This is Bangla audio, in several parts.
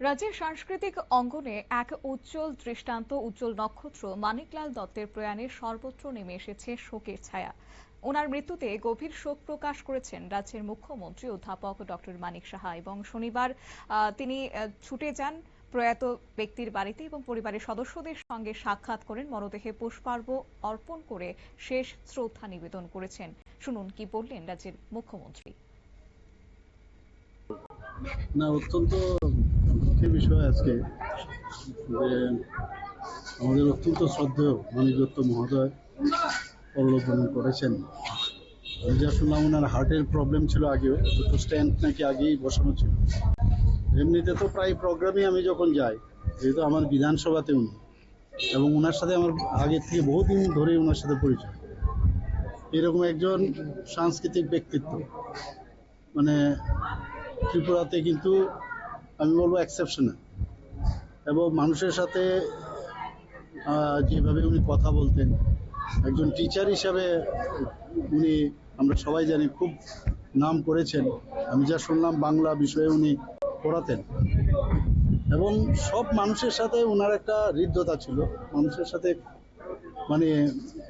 রাজ্যের সাংস্কৃতিক অঙ্গনে এক উজ্জ্বল দৃষ্টান্ত, উজ্জ্বল নক্ষত্র মানিকলাল দত্তের প্রয়াণে সর্বত্র নেমে এসেছে শোকের ছায়া। ওনার মৃত্যুতে গভীর শোক প্রকাশ করেছেন রাজ্যের মুখ্যমন্ত্রী অধ্যাপক ডক্টর মানিক সাহা এবং শনিবার তিনি ছুটে যান প্রয়াত ব্যক্তির বাড়িতে এবং পরিবারের সদস্যদের সঙ্গে সাক্ষাৎ করেন, মরদেহে পুষ্পার্ঘ্য অর্পণ করে শেষ শ্রদ্ধা নিবেদন করেছেন। শুনুন কি বললেন রাজ্যের মুখ্যমন্ত্রী। না, অত্যন্ত দুঃখের বিষয় আজকে যে আমাদের অত্যন্ত শ্রদ্ধেয় মানিক দত্ত মহোদয় পরলোকগমন করেছেন। আমি যা শুনলাম ওনার হার্টের প্রবলেম ছিল আগেও, দুটো স্ট্যান্ড নাকি আগেই বসানো ছিল। এমনিতে তো প্রায় প্রোগ্রামে আমি যখন যাই, যেহেতু আমার বিধানসভাতে উনি, এবং ওনার সাথে আমার আগের থেকে বহুদিন ধরে ওনার সাথে পরিচয়। এরকম একজন সাংস্কৃতিক ব্যক্তিত্ব মানে ত্রিপুরাতে কিন্তু আমি বলবো এক্সেপশনাল, এবং মানুষের সাথে যেভাবে উনি কথা বলতেন, একজন টিচার হিসাবে উনি, আমরা সবাই জানি, খুব নাম করেছেন। আমি যা শুনলাম বাংলা বিষয়ে উনি পড়াতেন, এবং সব মানুষের সাথে ওনার একটা হৃদ্যতা ছিল। মানুষের সাথে মানে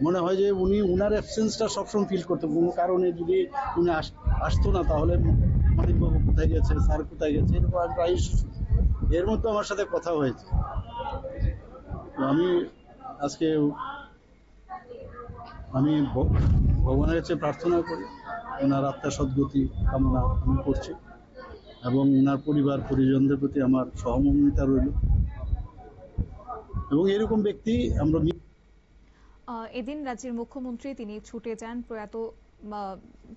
মনে হয় যে উনি ওনার অ্যাবসেন্সটা সবসময় ফিল করতেন। কোনো কারণে যদি উনি আসতো না, তাহলে মানিকবাবু কোথায় গেছে, স্যার কোথায় গেছে, এরকম প্রায় এর মধ্যে আমার সাথে কথা হয়েছে। আমি আজকে ভগবানের কাছে প্রার্থনা করি, ওনার আত্মার সদ্গতি কামনা আমি করছি, এবং ওনার পরিবার পরিজনদের প্রতি আমার সহমর্মিতা রইল। এবং এরকম ব্যক্তি আমরা এদিন রাজ্যের মুখ্যমন্ত্রী তিনি ছুটে যান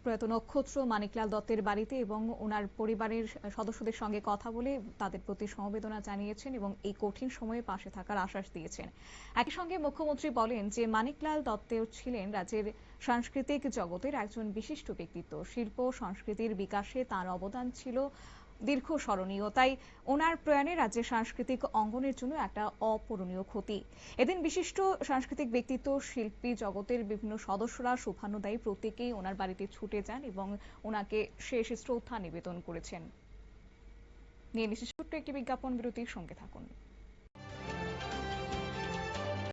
প্রয়াত নক্ষত্র মানিকলাল দত্তের বাড়িতে এবং ওনার পরিবারের সদস্যদের সঙ্গে কথা বলে তাদের প্রতি সমবেদনা জানিয়েছেন এবং এই কঠিন সময়ে পাশে থাকার আশ্বাস দিয়েছেন। একই সঙ্গে মুখ্যমন্ত্রী বলেন যে মানিকলাল দত্ত ছিলেন রাজ্যের সাংস্কৃতিক জগতের একজন বিশিষ্ট ব্যক্তিত্ব। শিল্প সংস্কৃতির বিকাশে তার অবদান ছিল দীর্ঘ স্মরণীয়, তাই ওনার প্রয়াণে রাজ্যের সাংস্কৃতিক অঙ্গনের জন্য একটা অপূরণীয় ক্ষতি। এদিন বিশিষ্ট সাংস্কৃতিক ব্যক্তিত্ব, শিল্পী জগতের বিভিন্ন সদস্যরা, শুভানুদায়ী প্রত্যেকেই ওনার বাড়িতে ছুটে যান এবং ওনাকে শেষ শ্রদ্ধা নিবেদন করেছেন। নিয়ে নিচ্ছি ছোট্ট একটি বিজ্ঞাপন বিরতির, সঙ্গে থাকুন।